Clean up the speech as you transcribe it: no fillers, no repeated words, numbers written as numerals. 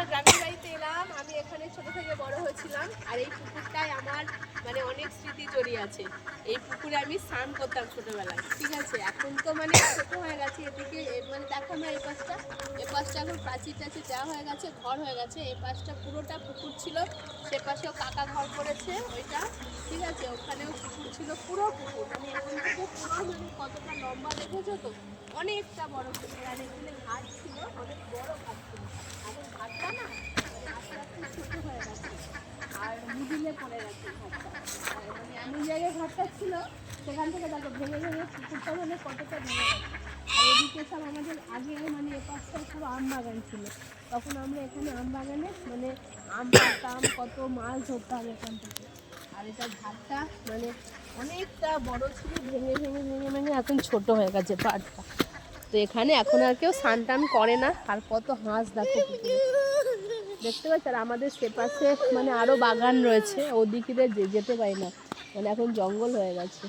গ্রামের বাড়িতে এলাম। আমি এখানে ছোট থেকে বড় হয়েছিলাম, আর এই পুকুরটায় আমার মানে অনেক স্মৃতি জড়িয়ে আছে। এই পুকুরে আমি স্নান করতাম ছোটবেলায়, ঠিক আছে। এখন তো মানে ছোট হয়ে গেছে, এদিকে মানে দেখো না এ পাশটা এখন প্রাচীর টাচীর দেওয়া হয়ে গেছে, ঘর হয়ে গেছে। এই পাশটা পুরোটা পুকুর ছিল, সে পাশেও কাকা ঘর করেছে ওইটা, ঠিক আছে। ওখানেও পুকুর ছিল, পুরো পুকুর, মানে এখান থেকে পুরো মানে কতটা লম্বা দেখেছো তো, অনেকটা বড় পুকুর। আর এখানে ঘাট ছিল, অনেক বড় ঘাট ছিল। এখন ঘাটটা না মানে আস্তে আস্তে ছোট হয়ে গেছে, আর মিডিলে পড়ে গেছে ঘাটটা। আর মানে এমন জায়গায় ঘাটটা ছিল, সেখান থেকে দেখো ভেঙে ভেঙে পুকুরটা মানে কতটা ভেঙে গেছে। আর এদিকে সব আমাদের আগে মানে এ পাশটায় সব আম বাগান ছিল, তখন আমরা এখানে আম বাগানে মানে আম পাড়তাম, কত মাছ ধরতাম এখান থেকে। আর এটা ঘাটটা মানে অনেকটা বড় ছিল, ভেঙে ভেঙে ভেঙে ভেঙে এখন ছোট হয়ে গেছে পাড়টা। তো এখানে এখন আর কেউ স্নান টান করে না। আর কত হাঁস দেখো পুকুরে, দেখতে পাচ্ছ। আর আমাদের সেপাশে মানে আরো বাগান রয়েছে, ওদিকে যেতে পারি না, মানে এখন জঙ্গল হয়ে গেছে।